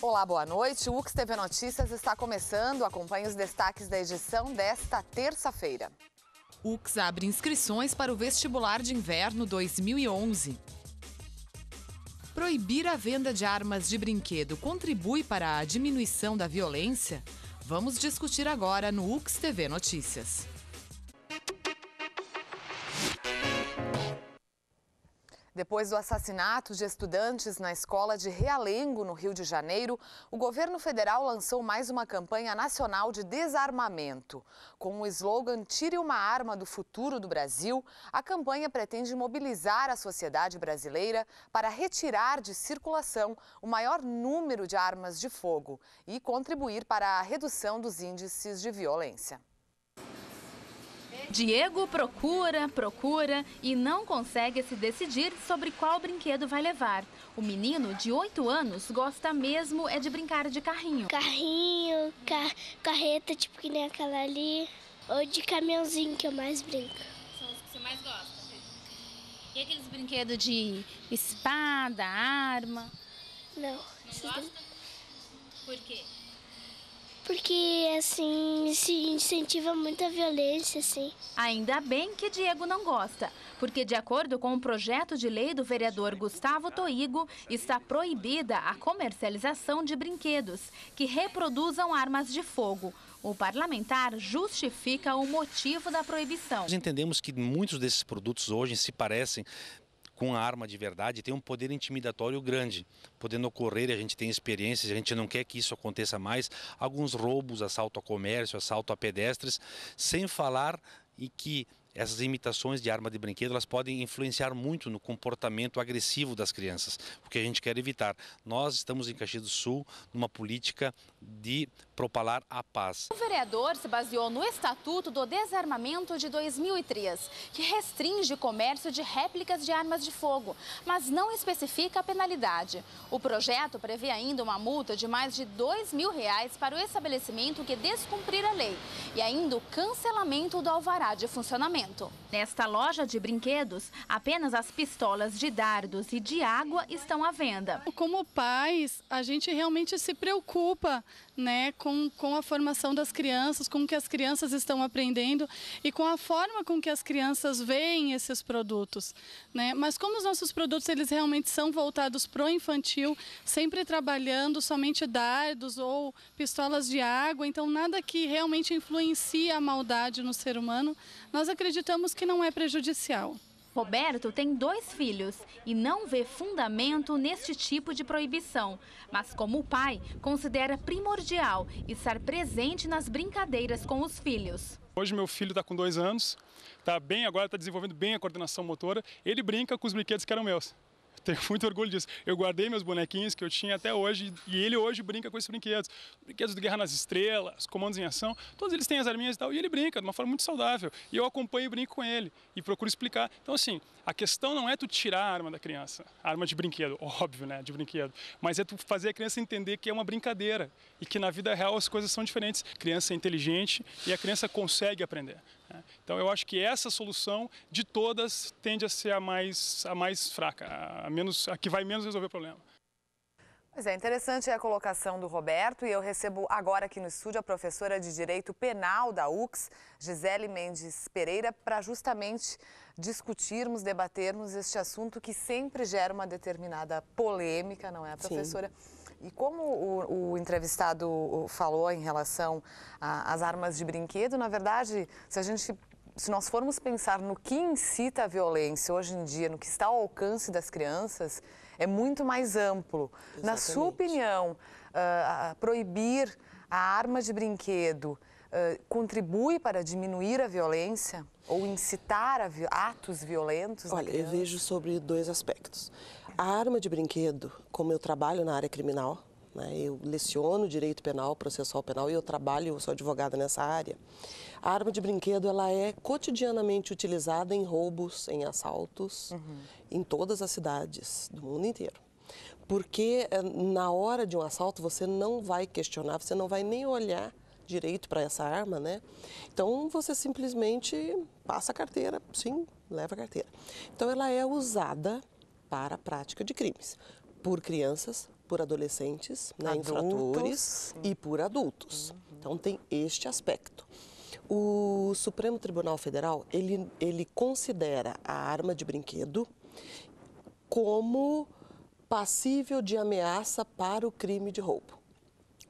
Olá, boa noite. O UX-TV Notícias está começando. Acompanhe os destaques da edição desta terça-feira. UX abre inscrições para o vestibular de inverno 2011. Proibir a venda de armas de brinquedo contribui para a diminuição da violência? Vamos discutir agora no UX-TV Notícias. Depois do assassinato de estudantes na escola de Realengo, no Rio de Janeiro, o governo federal lançou mais uma campanha nacional de desarmamento. Com o slogan "Tire uma arma do futuro do Brasil", a campanha pretende mobilizar a sociedade brasileira para retirar de circulação o maior número de armas de fogo e contribuir para a redução dos índices de violência. Diego procura e não consegue se decidir sobre qual brinquedo vai levar. O menino, de 8 anos, gosta mesmo de brincar de carrinho. Carrinho, carreta, tipo que nem aquela ali, ou de caminhãozinho que eu mais brinco. São os que você mais gosta? E aqueles brinquedos de espada, arma? Não. Não gosta? Por quê? Porque, assim, se incentiva muito a violência, assim. Ainda bem que Diego não gosta, porque de acordo com o projeto de lei do vereador Gustavo Toigo, está proibida a comercialização de brinquedos que reproduzam armas de fogo. O parlamentar justifica o motivo da proibição. Nós entendemos que muitos desses produtos hoje se parecem com a arma de verdade, tem um poder intimidatório grande, podendo ocorrer, a gente tem experiências, a gente não quer que isso aconteça mais, alguns roubos, assalto a comércio, assalto a pedestres, sem falar em que essas imitações de arma de brinquedo, elas podem influenciar muito no comportamento agressivo das crianças, o que a gente quer evitar. Nós estamos em Caxias do Sul numa política de propalar a paz. O vereador se baseou no Estatuto do Desarmamento de 2003, que restringe o comércio de réplicas de armas de fogo, mas não especifica a penalidade. O projeto prevê ainda uma multa de mais de R$2.000 para o estabelecimento que descumprir a lei e ainda o cancelamento do alvará de funcionamento. Nesta loja de brinquedos, apenas as pistolas de dardos e de água estão à venda. Como pais, a gente realmente se preocupa, né, com a formação das crianças, com o que as crianças estão aprendendo e com a forma com que as crianças veem esses produtos, né? Mas como os nossos produtos eles realmente são voltados para o infantil, sempre trabalhando somente dardos ou pistolas de água, então nada que realmente influencie a maldade no ser humano, nós acreditamos que não é prejudicial. Roberto tem 2 filhos e não vê fundamento neste tipo de proibição. Mas como pai, considera primordial estar presente nas brincadeiras com os filhos. Hoje meu filho está com 2 anos, agora está desenvolvendo bem a coordenação motora. Ele brinca com os brinquedos que eram meus. Tenho muito orgulho disso. Eu guardei meus bonequinhos que eu tinha até hoje e ele hoje brinca com esses brinquedos. Brinquedos do Guerra nas Estrelas, Comandos em Ação, todos eles têm as arminhas e tal, e ele brinca de uma forma muito saudável. E eu acompanho e brinco com ele e procuro explicar. Então, assim, a questão não é tu tirar a arma da criança, a arma de brinquedo, óbvio, né, de brinquedo, mas é tu fazer a criança entender que é uma brincadeira e que na vida real as coisas são diferentes. A criança é inteligente e a criança consegue aprender. Então eu acho que essa solução de todas tende a ser a mais fraca, a que vai menos resolver o problema. Pois é, interessante a colocação do Roberto e eu recebo agora aqui no estúdio a professora de Direito Penal da UX, Gisele Mendes Pereira, para justamente discutirmos, debatermos este assunto que sempre gera uma determinada polêmica, não é, professora? Sim. E como o entrevistado falou em relação às armas de brinquedo, na verdade, se nós formos pensar no que incita a violência hoje em dia, no que está ao alcance das crianças, é muito mais amplo. Exatamente. Na sua opinião, proibir a arma de brinquedo contribui para diminuir a violência ou incitar atos violentos? Olha, eu vejo sobre 2 aspectos. A arma de brinquedo, como eu trabalho na área criminal, né, eu leciono direito penal, processual penal e eu sou advogada nessa área. A arma de brinquedo ela é cotidianamente utilizada em roubos, em assaltos, em todas as cidades do mundo inteiro. Porque na hora de um assalto você não vai questionar, você não vai nem olhar direito para essa arma, né? Então você simplesmente passa a carteira, sim, leva a carteira. Então ela é usada para a prática de crimes, por crianças, por adolescentes, né, infratores, e por adultos. Então tem este aspecto. O Supremo Tribunal Federal, ele considera a arma de brinquedo como passível de ameaça para o crime de roubo.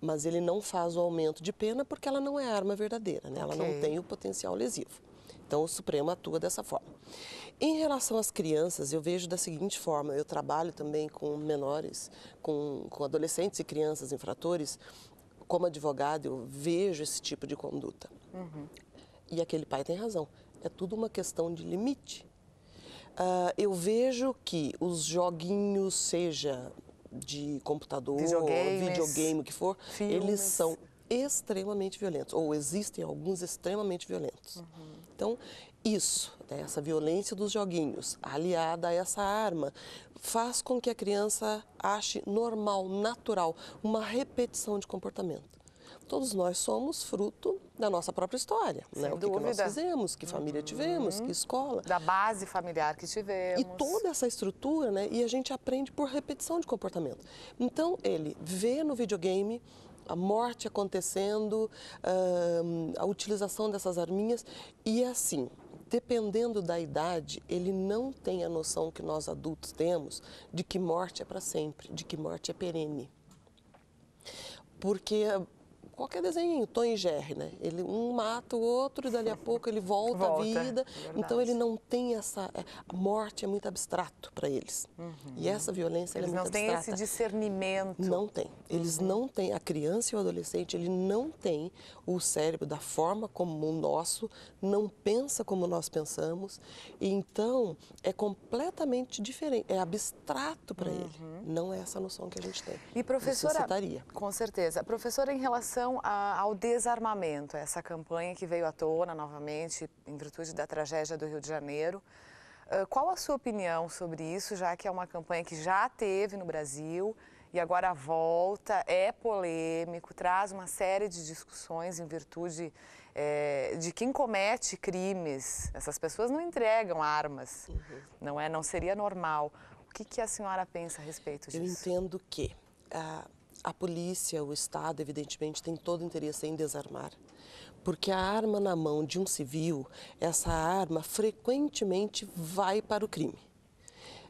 Mas ele não faz o aumento de pena porque ela não é arma verdadeira, né? Ela não tem o potencial lesivo. Então o Supremo atua dessa forma. Em relação às crianças, eu vejo da seguinte forma, eu trabalho também com menores, com adolescentes e crianças infratores. Como advogado, eu vejo esse tipo de conduta. E aquele pai tem razão, é tudo uma questão de limite. Eu vejo que os joguinhos, seja de computador, videogame, o que for, eles são extremamente violentos, ou existem alguns extremamente violentos. Então, isso, né, essa violência dos joguinhos, aliada a essa arma, faz com que a criança ache normal, natural, uma repetição de comportamento. Todos nós somos fruto da nossa própria história, né? O que nós fizemos, que família tivemos, que escola. Da base familiar que tivemos. E toda essa estrutura, né? E a gente aprende por repetição de comportamento. Então, ele vê no videogame a morte acontecendo, a utilização dessas arminhas, e assim, dependendo da idade, ele não tem a noção que nós adultos temos de que morte é para sempre, de que morte é perene. Porque qualquer desenho, Tom e Jerry, né? Um mata o outro e dali a pouco ele volta à vida. Então ele não tem essa... A morte é muito abstrato para eles. E essa violência é muito abstrata. Eles não têm esse discernimento. Não tem. Eles não têm. A criança e o adolescente, ele não tem o cérebro da forma como o nosso, não pensa como nós pensamos. E então é completamente diferente. É abstrato para ele. Não é essa noção que a gente tem. E professora, com certeza. Professora, em relação ao desarmamento, essa campanha que veio à tona novamente em virtude da tragédia do Rio de Janeiro, qual a sua opinião sobre isso, já que é uma campanha que já teve no Brasil e agora volta, é polêmico, traz uma série de discussões em virtude de quem comete crimes. Essas pessoas não entregam armas, não seria normal. O que a senhora pensa a respeito disso? Eu entendo que a polícia, o Estado, evidentemente, tem todo o interesse em desarmar, porque a arma na mão de um civil, essa arma frequentemente vai para o crime.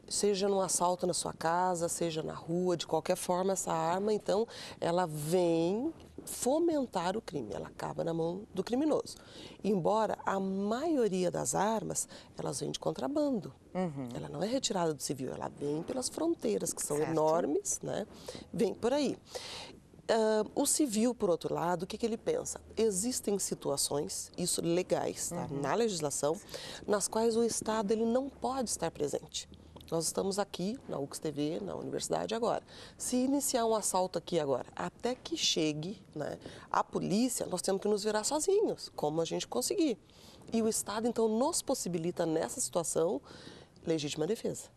Seja num assalto na sua casa, seja na rua, de qualquer forma, essa arma, então, ela vem fomentar o crime, ela acaba na mão do criminoso. Embora a maioria das armas, elas vêm de contrabando. Ela não é retirada do civil, ela vem pelas fronteiras, que são enormes, né? Vem por aí. O civil, por outro lado, o que ele pensa? Existem situações, isso legais, tá? Na legislação, nas quais o Estado ele não pode estar presente. Nós estamos aqui na UX TV, na universidade agora. Se iniciar um assalto aqui agora, até que chegue, né, a polícia, nós temos que nos virar sozinhos, como a gente conseguir. E o Estado, então, nos possibilita nessa situação legítima defesa.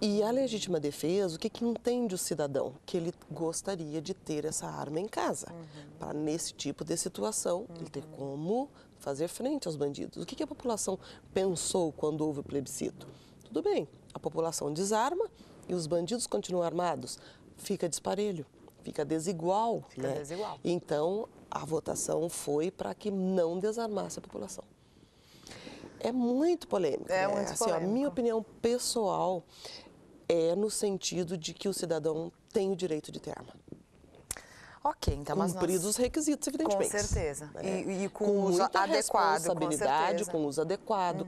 E a legítima defesa, o que entende o cidadão? Que ele gostaria de ter essa arma em casa, para nesse tipo de situação ele ter como fazer frente aos bandidos. O que a população pensou quando houve o plebiscito? Tudo bem, a população desarma e os bandidos continuam armados, fica disparelho, fica desigual. Então, a votação foi para que não desarmasse a população. É muito polêmico. A minha opinião pessoal é no sentido de que o cidadão tem o direito de ter arma. Então, mas cumpridos os requisitos, evidentemente. Com certeza. Né? E com uso adequado, responsabilidade, com uso adequado,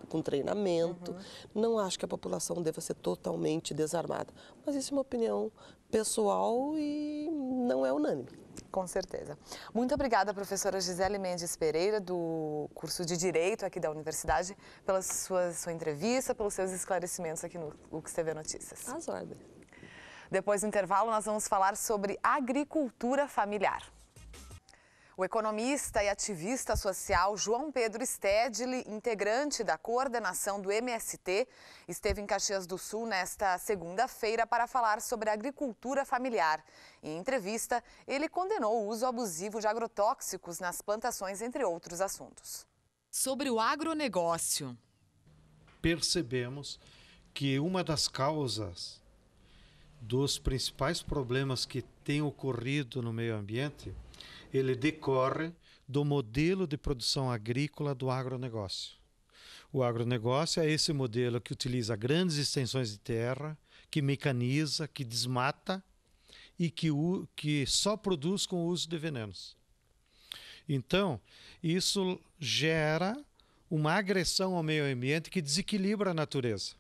com treinamento. Não acho que a população deva ser totalmente desarmada. Mas isso é uma opinião pessoal e não é unânime. Com certeza. Muito obrigada, professora Gisele Mendes Pereira, do curso de Direito aqui da Universidade, pela sua entrevista, pelos seus esclarecimentos aqui no UX TV Notícias. Às ordens. Depois do intervalo, nós vamos falar sobre agricultura familiar. O economista e ativista social João Pedro Stedley, integrante da coordenação do MST, esteve em Caxias do Sul nesta segunda-feira para falar sobre agricultura familiar. Em entrevista, ele condenou o uso abusivo de agrotóxicos nas plantações, entre outros assuntos. Sobre o agronegócio. Percebemos que uma das causas dos principais problemas que têm ocorrido no meio ambiente, ele decorre do modelo de produção agrícola do agronegócio. O agronegócio é esse modelo que utiliza grandes extensões de terra, que mecaniza, que desmata e que só produz com o uso de venenos. Então, isso gera uma agressão ao meio ambiente que desequilibra a natureza.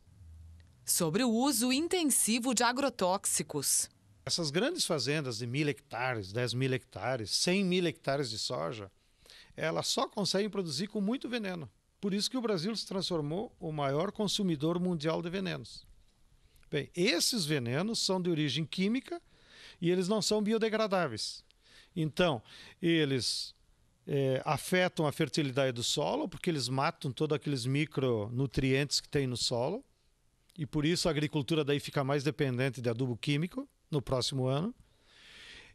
Sobre o uso intensivo de agrotóxicos. Essas grandes fazendas de 1.000 hectares, 10.000 hectares, 100.000 hectares de soja, elas só conseguem produzir com muito veneno. Por isso que o Brasil se transformou o maior consumidor mundial de venenos. Bem, esses venenos são de origem química e eles não são biodegradáveis. Então, eles afetam a fertilidade do solo, porque eles matam todos aqueles micronutrientes que tem no solo. E por isso a agricultura daí fica mais dependente de adubo químico no próximo ano.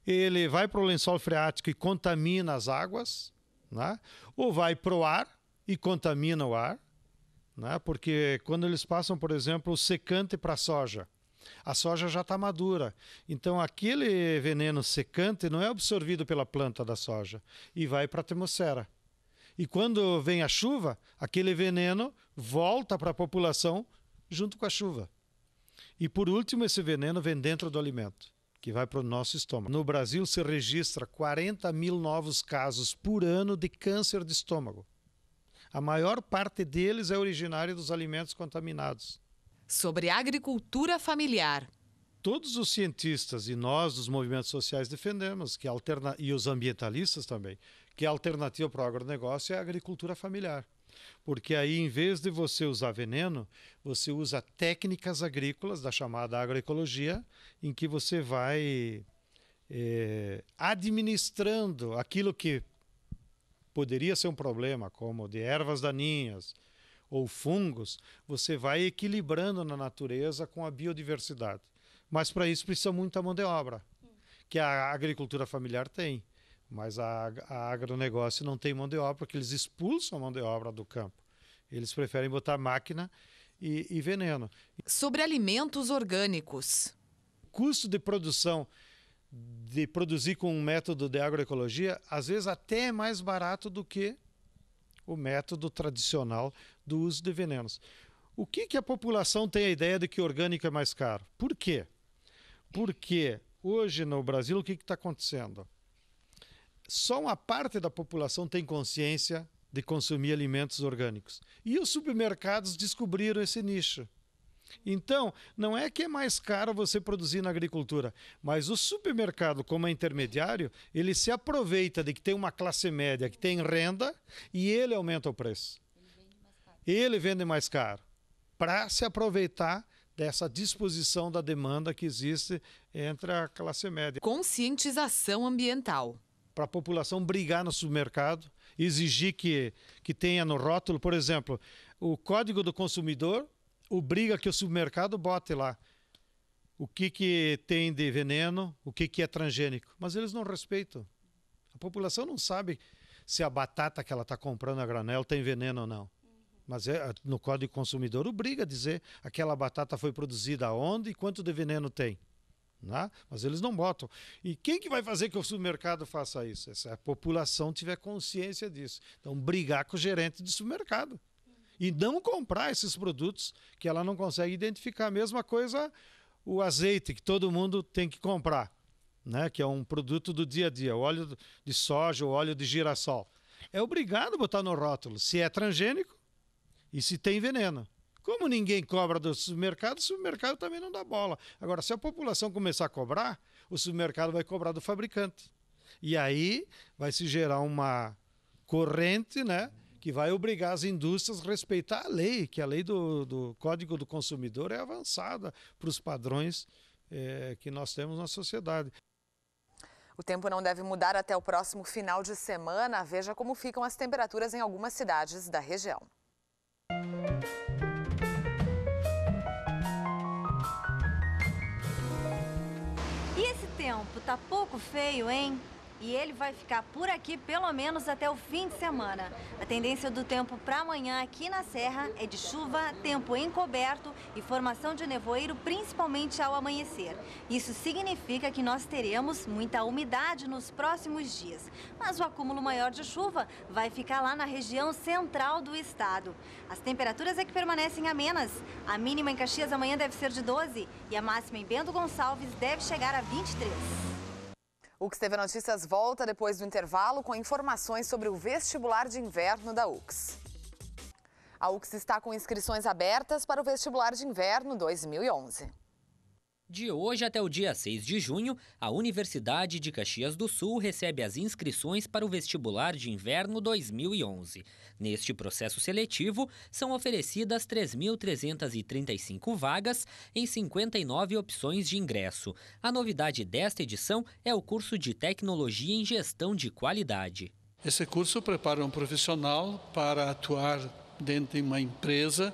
Ele vai para o lençol freático e contamina as águas, né? Ou vai para o ar e contamina o ar, né? Porque quando eles passam, por exemplo, o secante para a soja já está madura. Então aquele veneno secante não é absorvido pela planta da soja e vai para a atmosfera. E quando vem a chuva, aquele veneno volta para a população junto com a chuva. E por último, esse veneno vem dentro do alimento, que vai para o nosso estômago. No Brasil se registra 40.000 novos casos por ano de câncer de estômago. A maior parte deles é originária dos alimentos contaminados. Sobre agricultura familiar. Todos os cientistas e nós dos movimentos sociais defendemos, e os ambientalistas também, que a alternativa para o agronegócio é a agricultura familiar. Porque aí, em vez de você usar veneno, você usa técnicas agrícolas da chamada agroecologia, em que você vai administrando aquilo que poderia ser um problema, como de ervas daninhas ou fungos, você vai equilibrando na natureza com a biodiversidade. Mas para isso precisa muita mão de obra, que a agricultura familiar tem. Mas a agronegócio não tem mão de obra, porque eles expulsam a mão de obra do campo. Eles preferem botar máquina e veneno. Sobre alimentos orgânicos. O custo de produção, de produzir com um método de agroecologia, às vezes até é mais barato do que o método tradicional do uso de venenos. O que a população tem a ideia de que orgânico é mais caro? Por quê? Porque hoje no Brasil o que está acontecendo? Só uma parte da população tem consciência de consumir alimentos orgânicos. E os supermercados descobriram esse nicho. Então, não é que é mais caro você produzir na agricultura, mas o supermercado, como é intermediário, ele se aproveita de que tem uma classe média que tem renda e ele aumenta o preço. Ele vende mais caro para se aproveitar dessa disposição da demanda que existe entre a classe média. Conscientização ambiental. Para a população brigar no supermercado, exigir que tenha no rótulo, por exemplo, o Código do Consumidor obriga que o supermercado bote lá o que tem de veneno, o que é transgênico, mas eles não respeitam. A população não sabe se a batata que ela está comprando a granel tem veneno ou não. Mas no Código do Consumidor obriga a dizer aquela batata foi produzida onde e quanto de veneno tem. Né? Mas eles não botam. E quem que vai fazer que o supermercado faça isso? Se a população tiver consciência disso. Então, brigar com o gerente do supermercado. E não comprar esses produtos que ela não consegue identificar. A mesma coisa o azeite, que todo mundo tem que comprar, né? Que é um produto do dia a dia. O óleo de soja, o óleo de girassol. É obrigado a botar no rótulo se é transgênico e se tem veneno. Como ninguém cobra do supermercado, o supermercado também não dá bola. Agora, se a população começar a cobrar, o supermercado vai cobrar do fabricante. E aí vai se gerar uma corrente, né, que vai obrigar as indústrias a respeitar a lei, que a lei do Código do Consumidor é avançada para os padrões que nós temos na sociedade. O tempo não deve mudar até o próximo final de semana. Veja como ficam as temperaturas em algumas cidades da região. E esse tempo tá pouco feio, hein? e ele vai ficar por aqui pelo menos até o fim de semana. A tendência do tempo para amanhã aqui na Serra é de chuva, tempo encoberto e formação de nevoeiro, principalmente ao amanhecer. Isso significa que nós teremos muita umidade nos próximos dias. Mas o acúmulo maior de chuva vai ficar lá na região central do estado. As temperaturas é que permanecem amenas. A mínima em Caxias amanhã deve ser de 12 e a máxima em Bento Gonçalves deve chegar a 23. O UX TV Notícias volta depois do intervalo com informações sobre o vestibular de inverno da UX. A UX está com inscrições abertas para o vestibular de inverno 2011. De hoje até o dia 6 de junho, a Universidade de Caxias do Sul recebe as inscrições para o vestibular de inverno 2011. Neste processo seletivo, são oferecidas 3.335 vagas em 59 opções de ingresso. A novidade desta edição é o curso de Tecnologia em Gestão de Qualidade. Esse curso prepara um profissional para atuar dentro de uma empresa,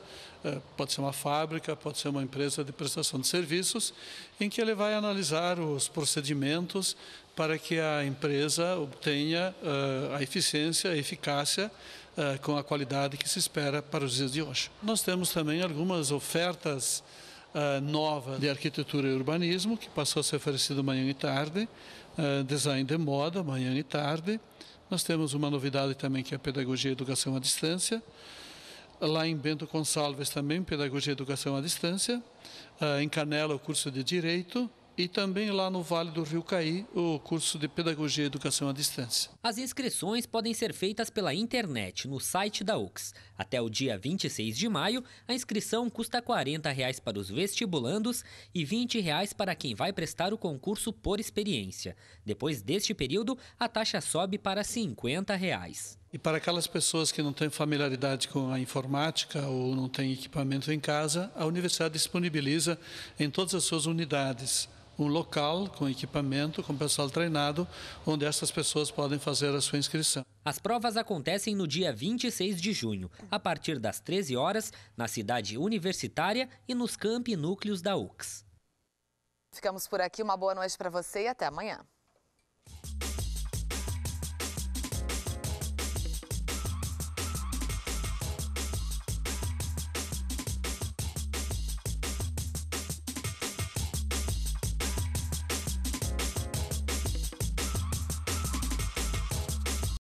pode ser uma fábrica, pode ser uma empresa de prestação de serviços, em que ele vai analisar os procedimentos para que a empresa obtenha a eficiência, a eficácia com a qualidade que se espera para os dias de hoje. Nós temos também algumas ofertas novas de arquitetura e urbanismo, que passou a ser oferecido manhã e tarde, design de moda, manhã e tarde. Nós temos uma novidade também que é a pedagogia e educação à distância. Lá em Bento Gonçalves também, Pedagogia e Educação à Distância. Em Canela, o curso de Direito. E também lá no Vale do Rio Caí, o curso de Pedagogia e Educação à Distância. As inscrições podem ser feitas pela internet, no site da UX. Até o dia 26 de maio, a inscrição custa R$ 40 para os vestibulandos e R$ 20 para quem vai prestar o concurso por experiência. Depois deste período, a taxa sobe para R$ 50. E para aquelas pessoas que não têm familiaridade com a informática ou não têm equipamento em casa, a universidade disponibiliza em todas as suas unidades um local com equipamento, com pessoal treinado, onde essas pessoas podem fazer a sua inscrição. As provas acontecem no dia 26 de junho, a partir das 13 horas, na cidade universitária e nos campi núcleos da UX. Ficamos por aqui, uma boa noite para você e até amanhã.